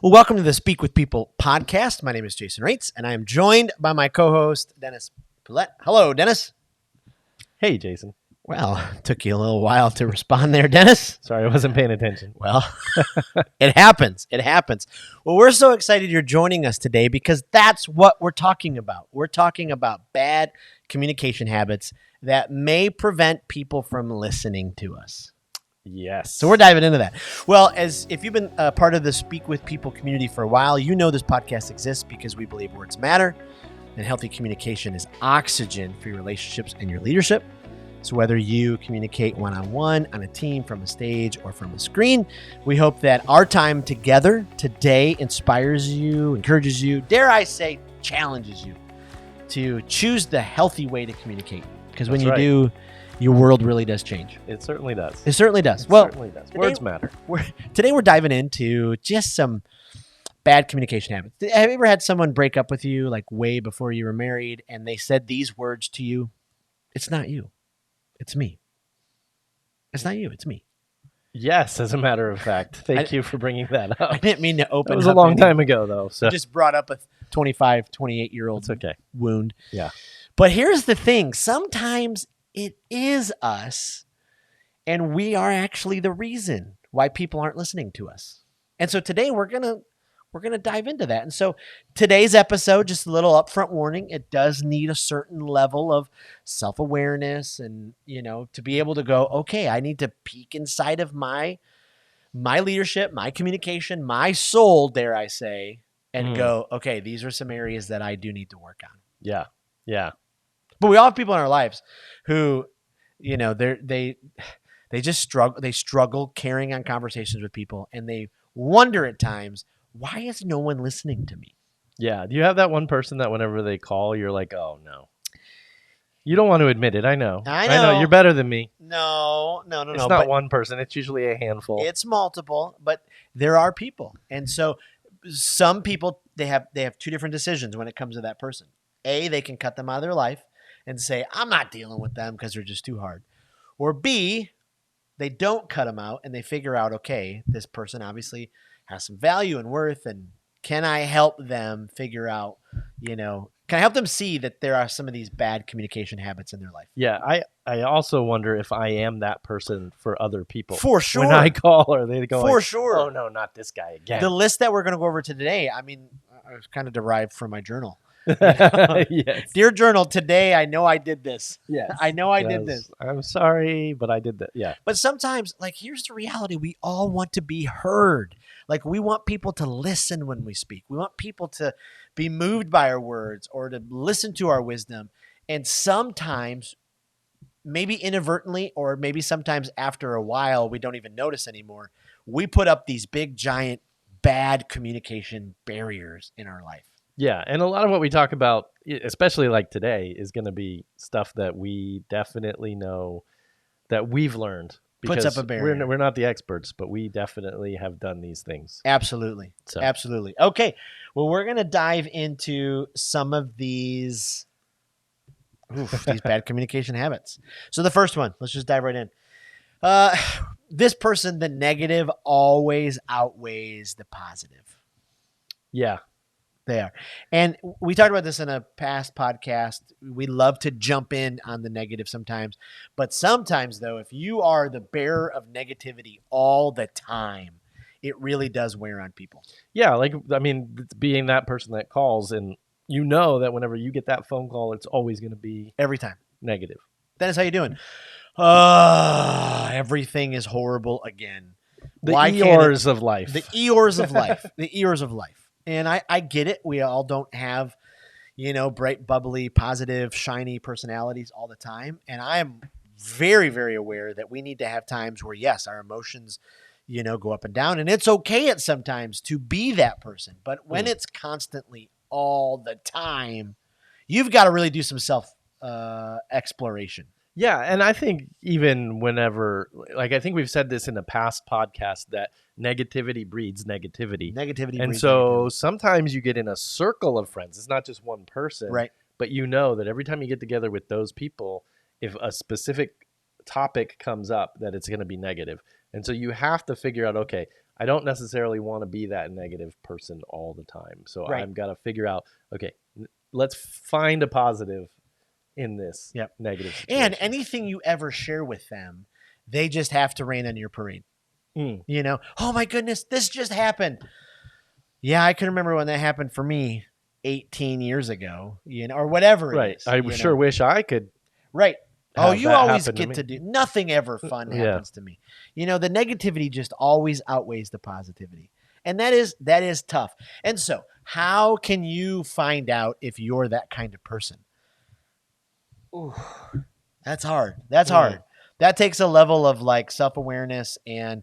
Well, welcome to the Speak with People podcast. My name is Jason Raitz, and I am joined by my co-host, Dennis Poulette. Hello, Dennis. Hey, Jason. Well, took you a little while to respond there, Dennis. Sorry, I wasn't paying attention. Well, it happens. It happens. Well, we're so excited you're joining us today because that's what we're talking about. We're talking about bad communication habits that may prevent people from listening to us. Yes. So we're diving into that. Well, as if you've been a part of the Speak with People community for a while, you know this podcast exists because we believe words matter, and healthy communication is oxygen for your relationships and your leadership. So whether you communicate one-on-one, on a team, from a stage, or from a screen, we hope that our time together today inspires you, encourages you, dare I say, challenges you to choose the healthy way to communicate. Because when you do, your world really does change. It certainly does. It certainly does. It certainly does. Words matter. Today we're diving into just some bad communication habits. Have you ever had someone break up with you like way before you were married and they said these words to you? It's not you. It's me. It's not you. It's me. Yes, as a matter of fact. Thank you for bringing that up. I didn't mean to open it was a long time ago, though. So I just brought up a 25, 28-year-old wound. Yeah. But here's the thing. Sometimes it is us, and we are actually the reason why people aren't listening to us. And so today we're gonna dive into that. And so today's episode, just a little upfront warning, it does need a certain level of self-awareness and, to be able to go, okay, I need to peek inside of my leadership, my communication, my soul, dare I say, and go, okay, these are some areas that I do need to work on. Yeah. Yeah. But we all have people in our lives who, they just struggle. They struggle carrying on conversations with people, and they wonder at times, why is no one listening to me? Yeah. Do you have that one person that whenever they call, you're like, oh, no. You don't want to admit it. I know. You're better than me. No. It's not one person. It's usually a handful. It's multiple, but there are people. And so some people, they have two different decisions when it comes to that person. A, they can cut them out of their life and say, I'm not dealing with them because they're just too hard. Or B, they don't cut them out and they figure out, okay, this person obviously has some value and worth, and can I help them figure out, can I help them see that there are some of these bad communication habits in their life? Yeah, I also wonder if I am that person for other people. For sure. When I call, or they go, for sure. Oh, no, not this guy again. The list that we're going to go over today, I was kind of derived from my journal. Yes. Dear journal, today I know I did this. Yes. I know I did this. I'm sorry, but I did that. Yeah. But sometimes, here's the reality. We all want to be heard. We want people to listen when we speak. We want people to be moved by our words or to listen to our wisdom. And sometimes, maybe inadvertently, or maybe sometimes after a while, we don't even notice anymore. We put up these big, giant, bad communication barriers in our life. Yeah, and a lot of what we talk about, especially like today, is going to be stuff that we definitely know that we've learned. Puts up a barrier. We're not the experts, but we definitely have done these things. Absolutely. So. Absolutely. Okay, well, we're going to dive into some of these bad communication habits. So the first one, let's just dive right in. This person, the negative always outweighs the positive. Yeah. They are. And we talked about this in a past podcast. We love to jump in on the negative sometimes. But sometimes, though, if you are the bearer of negativity all the time, it really does wear on people. Yeah. Being that person that calls, and you know that whenever you get that phone call, it's always going to be every time negative. Dennis, how you doing? Everything is horrible again. The Eeyores of life. The Eeyores of life. The Eeyores of life. And I get it. We all don't have, bright, bubbly, positive, shiny personalities all the time. And I am very, very aware that we need to have times where, yes, our emotions, go up and down. And it's okay at sometimes to be that person. But when it's constantly all the time, you've got to really do some self exploration. Yeah, and I think even whenever, I think we've said this in a past podcast, that negativity breeds negativity. And so sometimes you get in a circle of friends. It's not just one person. Right. But you know that every time you get together with those people, if a specific topic comes up, that it's going to be negative. And so you have to figure out, okay, I don't necessarily want to be that negative person all the time. So I've got to figure out, okay, let's find a positive in this negative situation. And anything you ever share with them, they just have to rain on your parade. You know, oh my goodness, this just happened. Yeah, I can remember when that happened for me 18 years ago, you know, or whatever it is. I sure wish I could. Right. Oh, you always get to do nothing ever fun happens to me. You know, the negativity just always outweighs the positivity. And that is tough. And so, how can you find out if you're that kind of person? Ooh, that's hard. That's hard. That takes a level of like self-awareness and,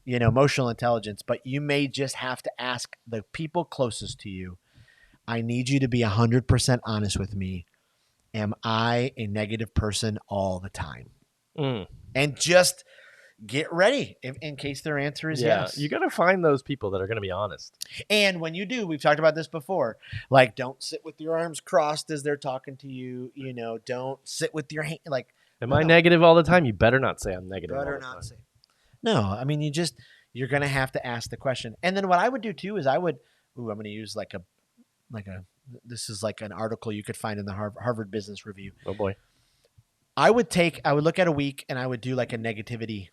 you know, emotional intelligence, but you may just have to ask the people closest to you, I need you to be 100% honest with me. Am I a negative person all the time? And just get ready in case their answer is yes. You got to find those people that are going to be honest. And when you do, we've talked about this before, like don't sit with your arms crossed as they're talking to you. You know, don't sit with your hand. Like, am I negative all the time? You better not say I'm negative all the time. No, I mean, you're going to have to ask the question. And then what I would do too is I'm going to use this is like an article you could find in the Harvard Business Review. Oh boy. I would look at a week and I would do like a negativity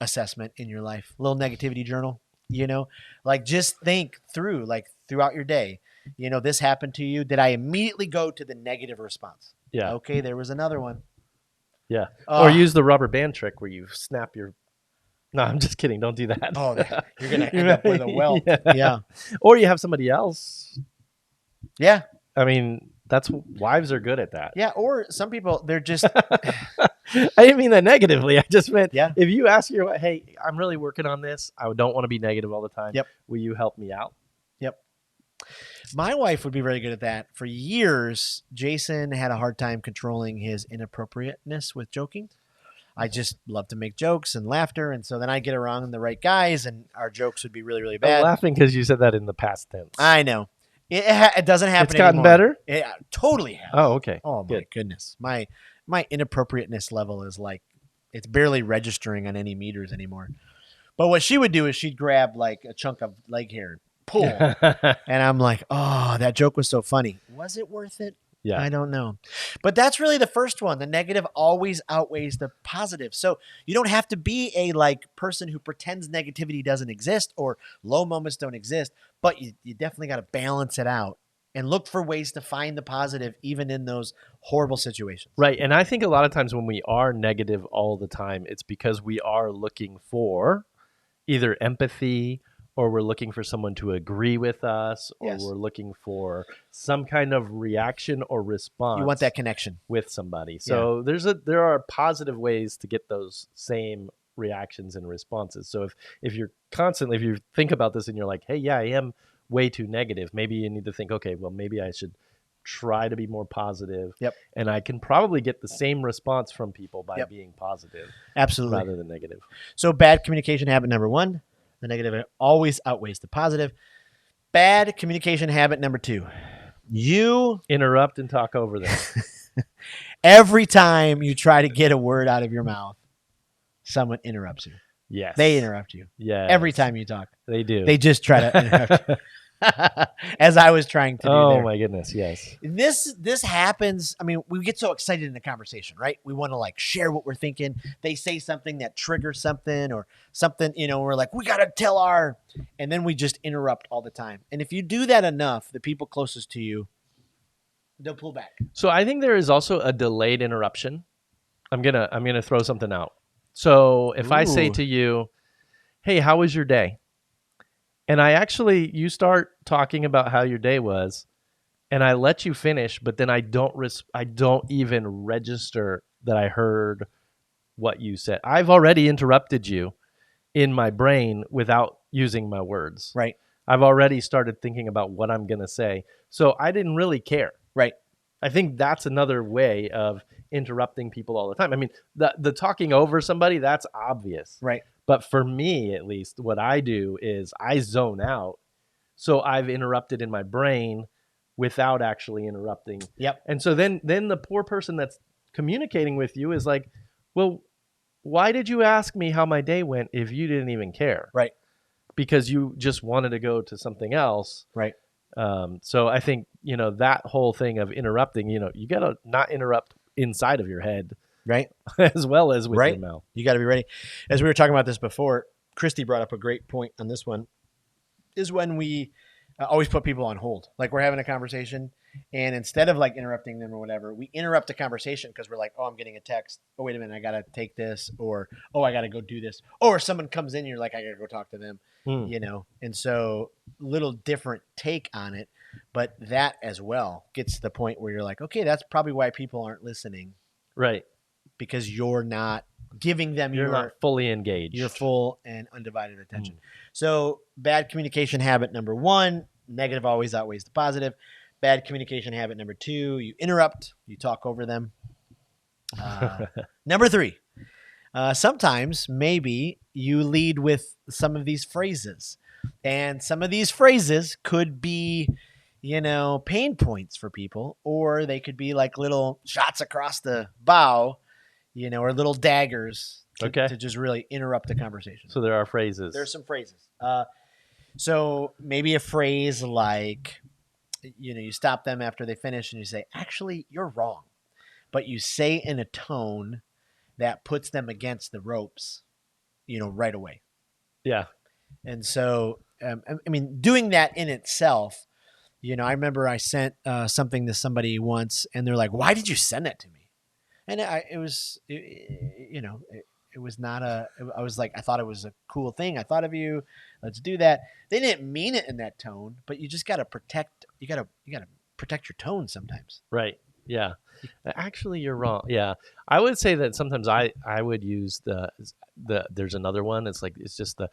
assessment in your life, a little negativity journal, you know, like just think through like throughout your day, you know, this happened to you. Did I immediately go to the negative response? Yeah. Okay. There was another one. Yeah. Or use the rubber band trick where you snap your, no, I'm just kidding. Don't do that. Oh, you're going to end up with a welt. Yeah. Or you have somebody else. Yeah. I mean, wives are good at that. Yeah. Or some people, they're just, I didn't mean that negatively. I just meant, if you ask your, hey, I'm really working on this. I don't want to be negative all the time. Yep. Will you help me out? Yep. My wife would be very good at that. For years, Jason had a hard time controlling his inappropriateness with joking. I just love to make jokes and laughter. And so then I get around the right guys and our jokes would be really, really bad. I'm laughing because you said that in the past tense. I know. It doesn't happen anymore. It's gotten better? It totally has. Oh, okay. Oh, my goodness. My inappropriateness level is like, it's barely registering on any meters anymore. But what she would do is she'd grab like a chunk of leg hair and pull. And I'm like, oh, that joke was so funny. Was it worth it? Yeah. I don't know. But that's really the first one. The negative always outweighs the positive. So you don't have to be a like person who pretends negativity doesn't exist or low moments don't exist, but you definitely got to balance it out and look for ways to find the positive even in those horrible situations. Right. And I think a lot of times when we are negative all the time, it's because we are looking for either empathy or we're looking for someone to agree with us, or we're looking for some kind of reaction or response. You want that connection with somebody. So there are positive ways to get those same reactions and responses. So if you think about this and you're like, hey, yeah, I am way too negative, maybe you need to think, okay, well, maybe I should try to be more positive. Yep. And I can probably get the same response from people by being positive. Absolutely. Rather than negative. So bad communication habit number 1. The negative always outweighs the positive. Bad communication habit number 2. You interrupt and talk over them. Every time you try to get a word out of your mouth, someone interrupts you. Yes. They interrupt you. Yeah. Every time you talk. They do. They just try to interrupt you. As I was trying to do there. My goodness, yes. This happens. I mean, we get so excited in the conversation, right? We want to like share what we're thinking. They say something that triggers something or something, you know, we're like, we got to tell and then we just interrupt all the time. And if you do that enough, the people closest to you, they'll pull back. So I think there is also a delayed interruption. I'm going to throw something out. So if I say to you, hey, how was your day? And you start talking about how your day was, and I let you finish, but then I don't even register that I heard what you said. I've already interrupted you in my brain without using my words. Right. I've already started thinking about what I'm going to say. So I didn't really care. Right. I think that's another way of interrupting people all the time. I mean, the talking over somebody, that's obvious. Right. But for me, at least, what I do is I zone out. So I've interrupted in my brain without actually interrupting. Yep. And so then the poor person that's communicating with you is like, well, why did you ask me how my day went if you didn't even care? Right. because you just wanted to go to something else. Right. So I think, that whole thing of interrupting, you got to not interrupt inside of your head. Right. As well as with your mouth. You got to be ready. As we were talking about this before, Christy brought up a great point on this one, is when we always put people on hold. Like we're having a conversation, and instead of like interrupting them or whatever, we interrupt the conversation because we're like, oh, I'm getting a text. Oh, wait a minute, I got to take this. Or, oh, I got to go do this. Or someone comes in, you're like, I got to go talk to them, And so little different take on it. But that as well gets to the point where you're like, okay, that's probably why people aren't listening. Right. Because you're not giving them you're not fully engaged. Your full and undivided attention. So bad communication habit number 1, negative always outweighs the positive. Bad communication habit number 2, you interrupt, you talk over them. Number 3, sometimes maybe you lead with some of these phrases. And some of these phrases could be, pain points for people, or they could be like little shots across the bow, or little daggers to just really interrupt the conversation. So there are phrases. There's some phrases. So maybe a phrase like, you stop them after they finish and you say, actually, you're wrong. But you say in a tone that puts them against the ropes, right away. Yeah. And so, doing that in itself, I remember I sent something to somebody once and they're like, why did you send that to me? And it was not I was like, I thought it was a cool thing. I thought of you. Let's do that. They didn't mean it in that tone, but you just got to protect. You got to protect your tone sometimes. Right. Yeah. Actually, you're wrong. Yeah. I would say that sometimes I would use there's another one. It's like, it's just the,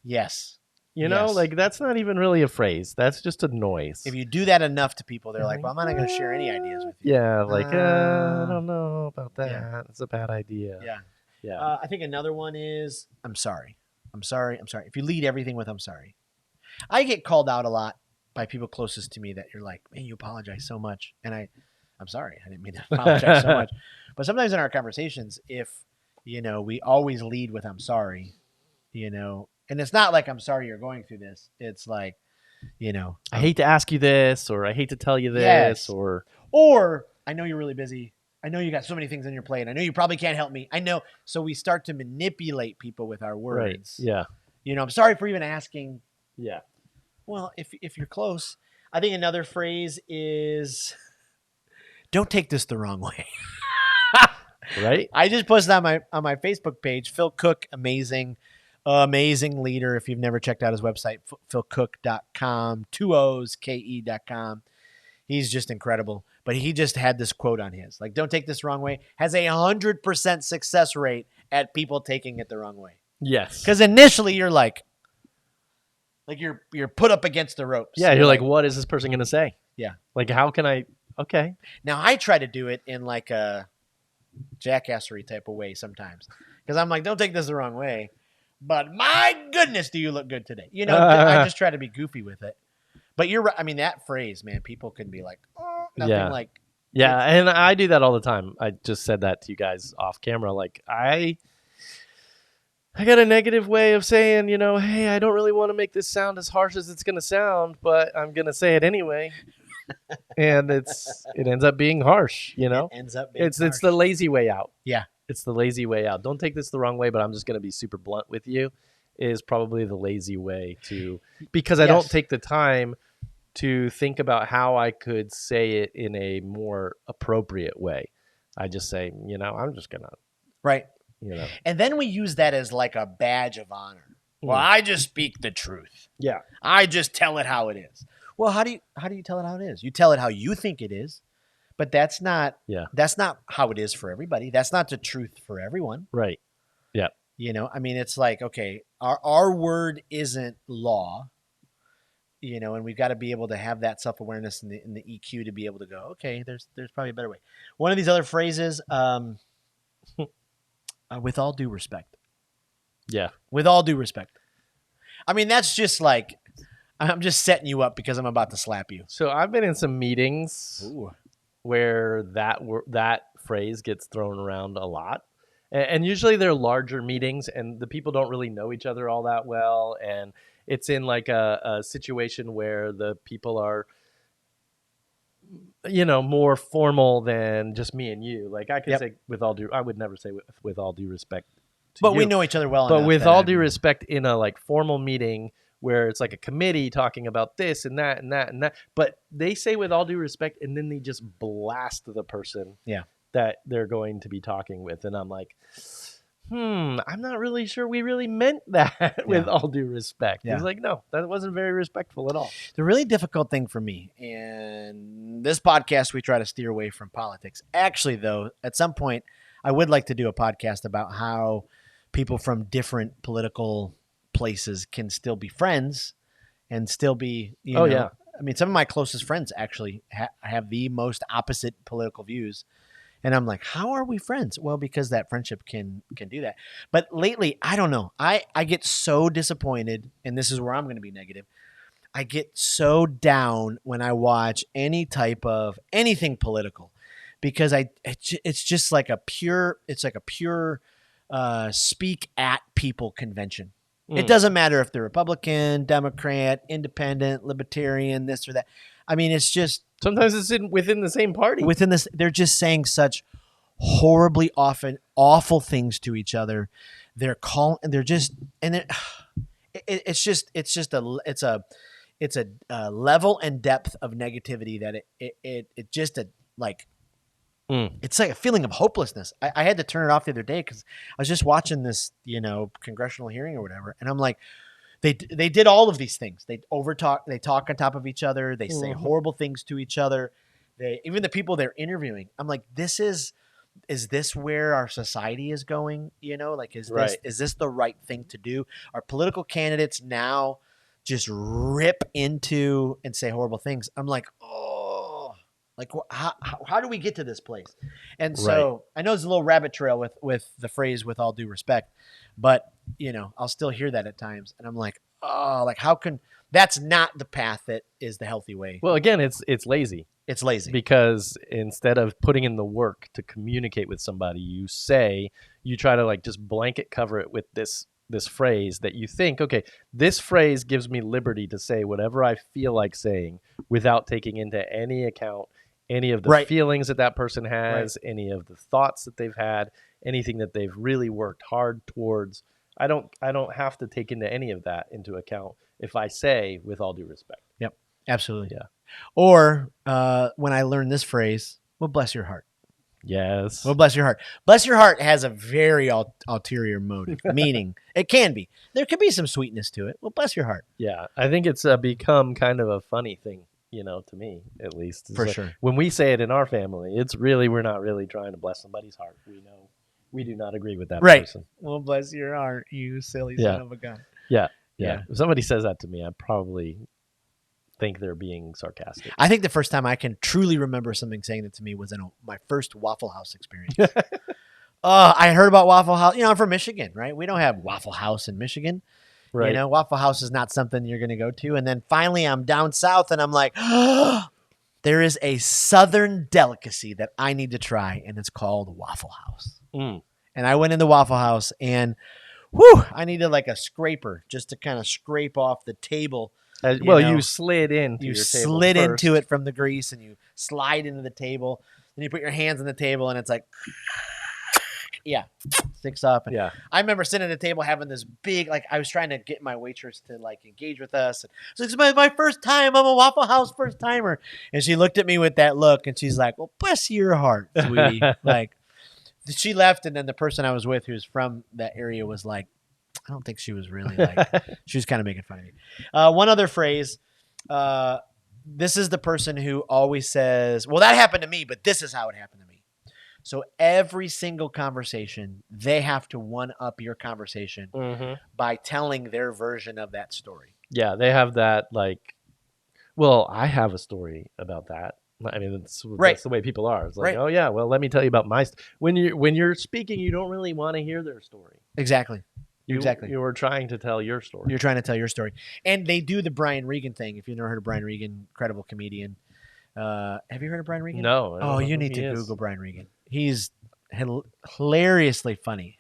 yes. Like that's not even really a phrase. That's just a noise. If you do that enough to people, they're like, well, I'm not going to share any ideas with you. Yeah. Like, I don't know about that. Yeah. It's a bad idea. Yeah. Yeah. I think another one is, I'm sorry. I'm sorry. I'm sorry. If you lead everything with, I'm sorry. I get called out a lot by people closest to me that you're like, man, you apologize so much. And I'm sorry. I didn't mean to apologize so much. But sometimes in our conversations, if, we always lead with, I'm sorry, and it's not like, I'm sorry you're going through this. It's like, I hate to ask you this, or I hate to tell you this, yes. or I know you're really busy. I know you got so many things on your plate. I know you probably can't help me. I know. So we start to manipulate people with our words. Right. Yeah. I'm sorry for even asking. Yeah. Well, if you're close, I think another phrase is, don't take this the wrong way. Right. I just posted on my Facebook page, Phil Cook, amazing leader. If you've never checked out his website, philcook.com, 2 O's, KE.com. He's just incredible. But he just had this quote on his, like, don't take this the wrong way, has 100% success rate at people taking it the wrong way. Yes. Because initially you're like you're put up against the ropes. Yeah. You're like, what is this person going to say? Yeah. Like, how can I, okay. Now I try to do it in like a jackassery type of way sometimes. Because I'm like, don't take this the wrong way. But my goodness, do you look good today? I just try to be goofy with it. But you're right. I mean, that phrase, man, people can be like, oh, nothing like. Yeah, and I do that all the time. I just said that to you guys off camera. Like, I got a negative way of saying, hey, I don't really want to make this sound as harsh as it's going to sound, but I'm going to say it anyway. And it ends up being harsh, It ends up being harsh. It's the lazy way out. Yeah. It's the lazy way out. Don't take this the wrong way, but I'm just going to be super blunt with you, is probably the lazy way to, because I don't take the time to think about how I could say it in a more appropriate way. I just say, I'm just going to. Right. And then we use that as like a badge of honor. Well, I just speak the truth. Yeah. I just tell it how it is. Well, how do you tell it how it is? You tell it how you think it is. But that's not how it is for everybody. That's not the truth for everyone. Right. Yeah. It's like, okay, our word isn't law, and we've got to be able to have that self-awareness in the EQ to be able to go, okay, there's probably a better way. One of these other phrases, with all due respect. Yeah. With all due respect. I mean, that's just like, I'm just setting you up because I'm about to slap you. So I've been in some meetings where that phrase gets thrown around a lot. And usually they're larger meetings, and the people don't really know each other all that well. And it's in like a situation where the people are, more formal than just me and you. Like I could say I would never say with all due respect to but you. we know each other well But enough. with all due respect, in a like formal meeting where it's like a committee talking about this and that and that and that, but they say with all due respect, and then they just blast the person that they're going to be talking with. And I'm like, I'm not really sure we really meant that with all due respect. It's like, no, that wasn't very respectful at all. The really difficult thing for me, and this podcast, we try to steer away from politics. Actually, though, at some point, I would like to do a podcast about how people from different political places can still be friends and still be, I mean, some of my closest friends actually have the most opposite political views. And I'm like, how are we friends? Well, because that friendship can do that. But lately, I don't know. I get so disappointed, and this is where I'm going to be negative. I get so down when I watch any type of anything political, because it's just like a pure speak at people convention. It doesn't matter if they're Republican, Democrat, Independent, Libertarian, this or that. I mean, it's just sometimes it's within the same party. Within this, they're just saying such horribly often awful things to each other. They're calling, and they're just, and it's a level and depth of negativity that it just it's like a feeling of hopelessness. I had to turn it off the other day because I was just watching this, congressional hearing or whatever, and I'm like, they did all of these things. They overtalk. They talk on top of each other. They say horrible things to each other. Even the people they're interviewing. I'm like, is this where our society is going? Is this the right thing to do? Are political candidates now just rip into and say horrible things? I'm like, like how do we get to this place? And so I know it's a little rabbit trail with the phrase "with all due respect," but I'll still hear that at times, and I'm like, how can that's not the path that is the healthy way? Well, again, it's lazy. It's lazy because instead of putting in the work to communicate with somebody, you try to like just blanket cover it with this phrase that you think, okay, this phrase gives me liberty to say whatever I feel like saying without taking into any account any of the feelings that person has, any of the thoughts that they've had, anything that they've really worked hard towards. I don't have to take into any of that into account if I say with all due respect. Yep, absolutely. Yeah. Or when I learned this phrase, well, bless your heart. Yes. Well, bless your heart. Bless your heart has a very ulterior motive, meaning it can be. There could be some sweetness to it. Well, bless your heart. Yeah, I think it's become kind of a funny thing, to me at least. For sure. When we say it in our family, it's really, we're not really trying to bless somebody's heart. We know we do not agree with that person. Well, bless your heart, you silly son of a gun. Yeah. If somebody says that to me, I probably think they're being sarcastic. I think the first time I can truly remember something saying that to me was in my first Waffle House experience. I heard about Waffle House. I'm from Michigan, right? We don't have Waffle House in Michigan. Right. Waffle House is not something you're going to go to. And then finally I'm down south and I'm like, there is a Southern delicacy that I need to try, and it's called Waffle House. And I went in the Waffle House, and I needed like a scraper just to kind of scrape off the table. You slid into your table. You slid into it from the grease, and you slide into the table. Then you put your hands on the table, and it's like, sticks up. And I remember sitting at the table having this big, I was trying to get my waitress to engage with us. And so it's my first time. I'm a Waffle House first timer. And she looked at me with that look, and she's like, well, bless your heart, sweetie. She left, and then the person I was with, who's from that area, was like, I don't think she was really she was kind of making fun of me. One other phrase. This is the person who always says, well, that happened to me, but this is how it happened to me. So every single conversation, they have to one-up your conversation by telling their version of that story. Yeah, they have that I have a story about that. I mean, that's the way people are. It's like, oh yeah, well, let me tell you about my when you're speaking, you don't really want to hear their story. Exactly. You were trying to tell your story. You're trying to tell your story. And they do the Brian Regan thing. If you've never heard of Brian Regan, incredible comedian. Have you heard of Brian Regan? No. Oh, you need to Google Brian Regan. He's hilariously funny.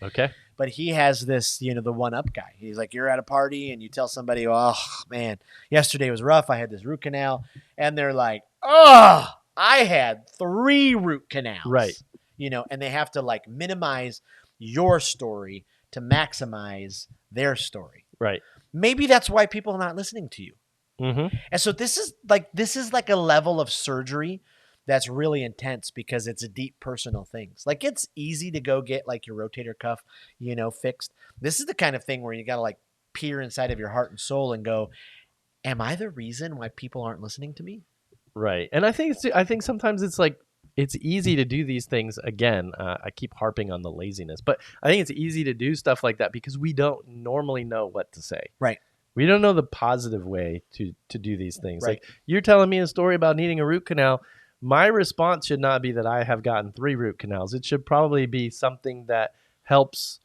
Okay. But he has this, the one-up guy. He's like, you're at a party and you tell somebody, oh, man, yesterday was rough. I had this root canal. And they're like, oh, I had 3 root canals. Right. And they have to like minimize your story to maximize their story. Right. Maybe that's why people are not listening to you. Mm-hmm. And so this is like a level of surgery that's really intense because it's a deep personal things. Like it's easy to go get like your rotator cuff, fixed. This is the kind of thing where you got to like peer inside of your heart and soul and go, am I the reason why people aren't listening to me? Right. And I think sometimes it's like, it's easy to do these things. Again, I keep harping on the laziness, but I think it's easy to do stuff like that because we don't normally know what to say. Right. We don't know the positive way to do these things. Right. Like you're telling me a story about needing a root canal. My response should not be that I have gotten 3 root canals. It should probably be something that helps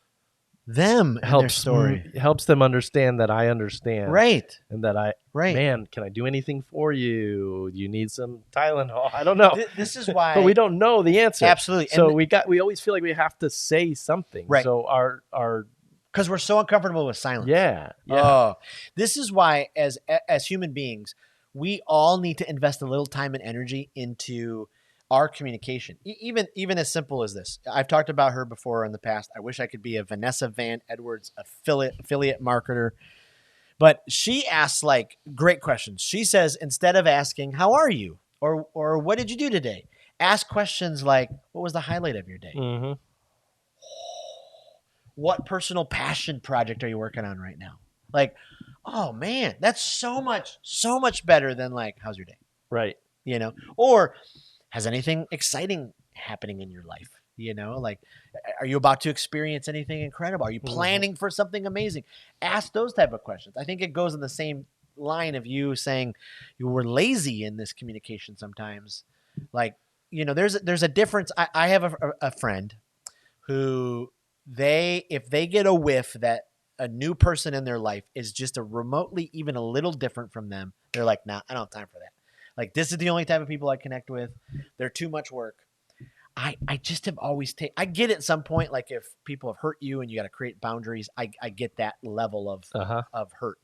them and their story. Helps them understand that I understand. Right. And that right. Man, can I do anything for you? You need some Tylenol? I don't know. This is why. But we don't know the answer. Absolutely. So we always feel like we have to say something. Right. So our because we're so uncomfortable with silence. Yeah. Oh, this is why as human beings, we all need to invest a little time and energy into our communication. Even as simple as this. I've talked about her before in the past. I wish I could be a Vanessa Van Edwards affiliate marketer. But she asks like great questions. She says, instead of asking, how are you? Or what did you do today? Ask questions like, what was the highlight of your day? Mm-hmm. What personal passion project are you working on right now? Like, oh man, that's so much better than like, how's your day? Right. Or has anything exciting happening in your life? Like, are you about to experience anything incredible? Are you planning for something amazing? Ask those type of questions. I think it goes in the same line of you saying you were lazy in this communication sometimes. Like, there's a difference. I have a friend who if they get a whiff that a new person in their life is just a remotely even a little different from them, they're like, nah, I don't have time for that. Like, this is the only type of people I connect with. They're too much work. I just have always I get at some point, like if people have hurt you and you got to create boundaries, I get that level of hurt.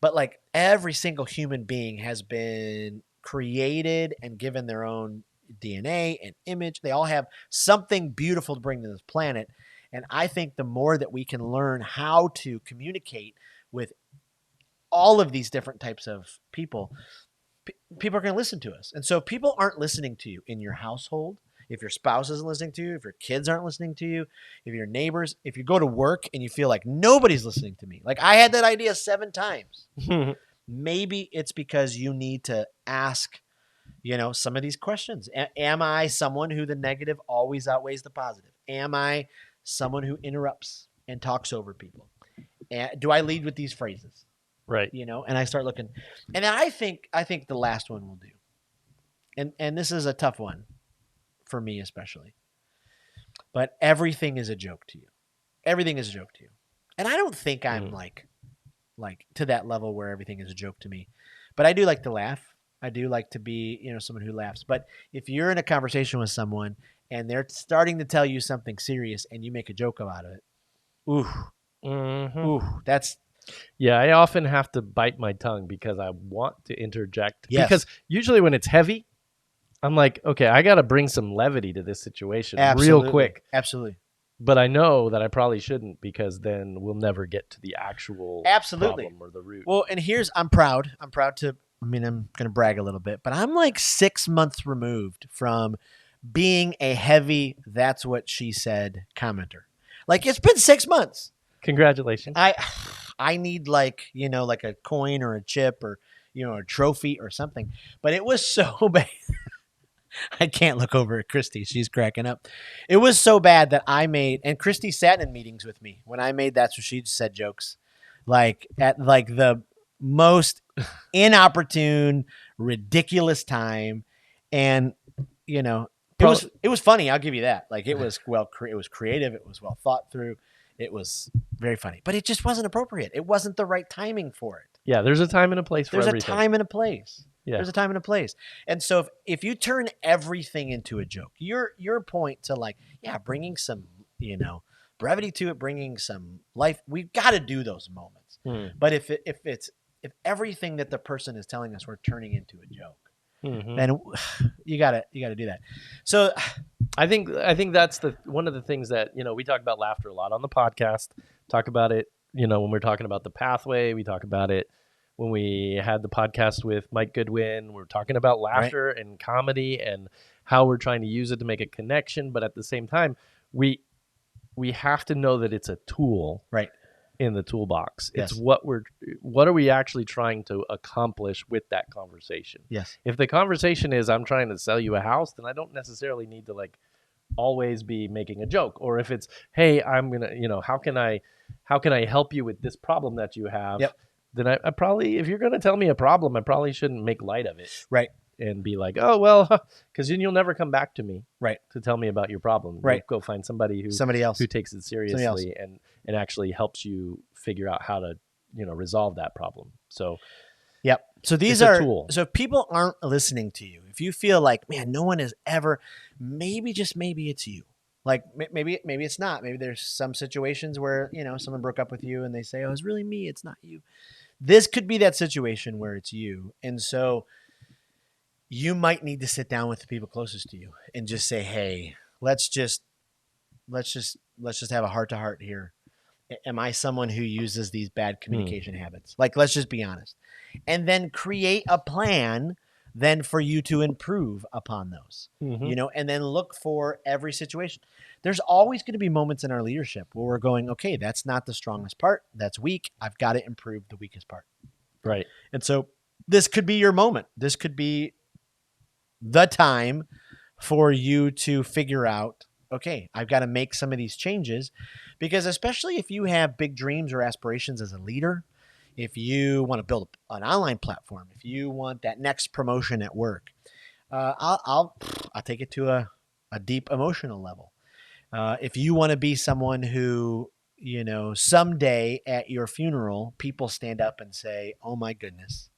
But like every single human being has been created and given their own DNA and image. They all have something beautiful to bring to this planet. And I think the more that we can learn how to communicate with all of these different types of people, people are going to listen to us. And so if people aren't listening to you in your household, if your spouse isn't listening to you, if your kids aren't listening to you, if your neighbors, if you go to work and you feel like nobody's listening to me, like I had that idea 7 times, maybe it's because you need to ask, some of these questions. Am I someone who the negative always outweighs the positive? Am I someone who interrupts and talks over people? Do I lead with these phrases? Right. And I start looking, and I think the last one will do. And this is a tough one for me, especially, but everything is a joke to you. Everything is a joke to you. And I don't think I'm like to that level where everything is a joke to me, but I do like to laugh. I do like to be, someone who laughs. But if you're in a conversation with someone and they're starting to tell you something serious and you make a joke about it, that's. Yeah, I often have to bite my tongue because I want to interject. Yes. Because usually when it's heavy, I'm like, okay, I got to bring some levity to this situation real quick. Absolutely. But I know that I probably shouldn't because then we'll never get to the actual problem or the root. Well, and I'm proud to, I'm going to brag a little bit, but I'm like 6 months removed from being a heavy, that's what she said commenter. Like it's been 6 months. Congratulations. I need like a coin or a chip or, a trophy or something, but it was so bad. I can't look over at Christy. She's cracking up. It was so bad that and Christy sat in meetings with me when I made That's What She Said jokes, like at like the most inopportune, ridiculous time. And, it was funny. I'll give you that. Like it was it was creative. It was well thought through. It was very funny, but it just wasn't appropriate. It wasn't the right timing for it. Yeah. There's a time and a place for everything. There's a time and a place. Yeah. There's a time and a place. And so if you turn everything into a joke, your point to like, yeah, bringing some, brevity to it, bringing some life, we've got to do those moments. But if everything that the person is telling us we're turning into a joke, then you gotta do that. So I think that's one of the things that, we talk about laughter a lot on the podcast. Talk about it, when we're talking about the pathway. We talk about it when we had the podcast with Mike Goodwin. We're talking about laughter and comedy and how we're trying to use it to make a connection. But at the same time, we have to know that it's a tool in the toolbox. Yes. It's what are we actually trying to accomplish with that conversation? Yes. If the conversation is I'm trying to sell you a house, then I don't necessarily need to like always be making a joke. Or if it's, hey, I'm gonna, how can I help you with this problem that you have? Yep. Then I probably, if you're gonna tell me a problem, I probably shouldn't make light of it. Right. And be like, oh, well, because then you'll never come back to me to tell me about your problem. Right. You'll go find somebody else who takes it seriously and actually helps you figure out how to, resolve that problem. So, yep. So these are tools. So if people aren't listening to you, if you feel like, man, no one has ever, maybe it's you. Like maybe it's not. Maybe there's some situations where, someone broke up with you and they say, oh, it's really me. It's not you. This could be that situation where it's you. And so you might need to sit down with the people closest to you and just say, hey, let's just have a heart-to-heart here. Am I someone who uses these bad communication habits? Like, let's just be honest. And then create a plan then for you to improve upon those, and then look for every situation. There's always going to be moments in our leadership where we're going, okay, that's not the strongest part. That's weak. I've got to improve the weakest part. Right. And so this could be your moment. This could be the time for you to figure out, okay, I've got to make some of these changes, because especially if you have big dreams or aspirations as a leader, if you want to build an online platform, if you want that next promotion at work, I'll take it to a deep emotional level. If you want to be someone who, someday at your funeral, people stand up and say, oh my goodness,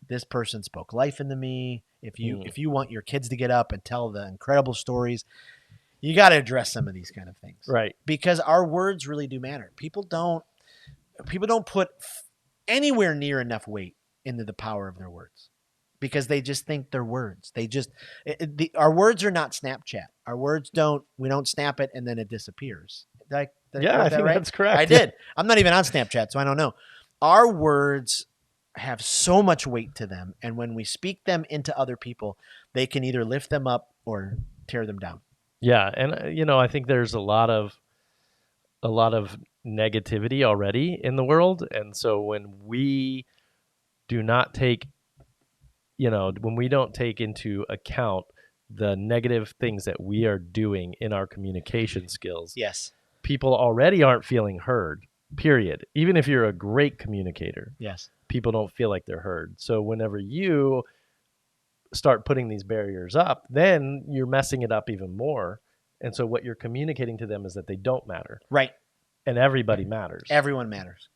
this person spoke life into me. If you want your kids to get up and tell the incredible stories, you got to address some of these kind of things. Right. Because our words really do matter. People don't put anywhere near enough weight into the power of their words, because they just think they're words. Our words are not Snapchat. Our words we don't snap it and then it disappears. I think that's correct. I did. I'm not even on Snapchat, so I don't know. Our words have so much weight to them, and when we speak them into other people, they can either lift them up or tear them down. Yeah, and I think there's a lot of negativity already in the world, and so when we do not take when we don't take into account the negative things that we are doing in our communication skills, yes, people already aren't feeling heard. Period. Even if you're a great communicator, yes, people don't feel like they're heard. So whenever you start putting these barriers up, then you're messing it up even more. And so what you're communicating to them is that they don't matter. Right. And everybody matters. Everyone matters.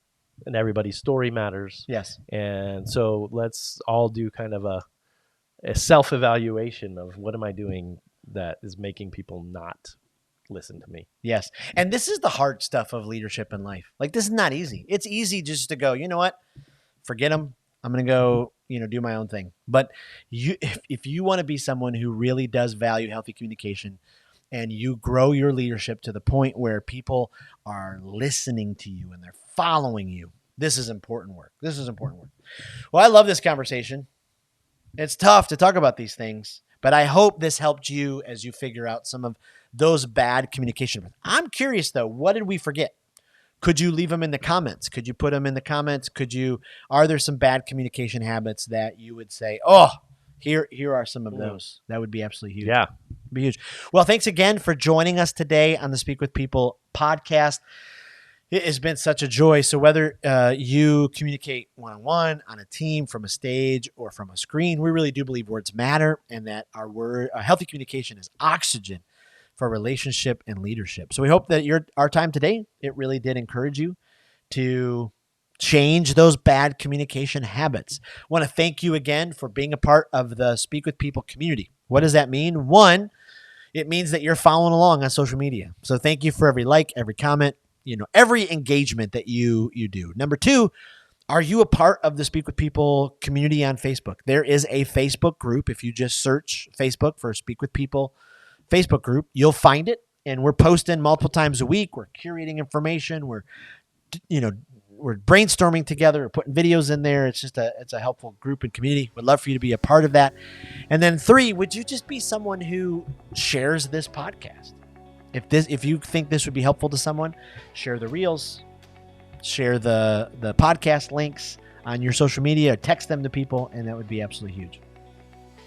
And everybody's story matters. Yes. And so let's all do kind of a self-evaluation of what am I doing that is making people not listen to me. Yes. And this is the hard stuff of leadership in life. Like, this is not easy. It's easy just to go, you know what? Forget them. I'm going to go, do my own thing. But if you want to be someone who really does value healthy communication, and you grow your leadership to the point where people are listening to you and they're following you, this is important work. Well, I love this conversation. It's tough to talk about these things, but I hope this helped you as you figure out some of those bad communication. I'm curious though, what did we forget? Could you leave them in the comments? Could you put them in the comments? Are there some bad communication habits that you would say, oh, here are some of those? That would be absolutely huge. Yeah. Be huge. Well, thanks again for joining us today on the Speak with People podcast. It has been such a joy. So whether you communicate one-on-one, on a team, from a stage, or from a screen, we really do believe words matter, and that our healthy communication is oxygen for relationship and leadership. So we hope that our time today, it really did encourage you to Change those bad communication habits. I want to thank you again for being a part of the Speak with People community. What does that mean? One, it means that you're following along on social media. So thank you for every like, every comment, every engagement that you do. Number two, are you a part of the Speak with People community on Facebook? There is a Facebook group. If you just search Facebook for Speak with People Facebook group, you'll find it. And we're posting multiple times a week. We're curating information. We're brainstorming together. We're putting videos in there. It's a helpful group and community. Would love for you to be a part of that. And then three, would you just be someone who shares this podcast? If you think this would be helpful to someone, share the reels, share the podcast links on your social media, or text them to people, and that would be absolutely huge.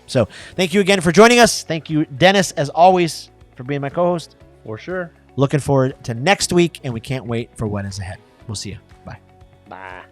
So thank you again for joining us. Thank you, Dennis, as always, for being my co-host. For sure. Looking forward to next week, and we can't wait for what is ahead. We'll see you. Bye. Bye.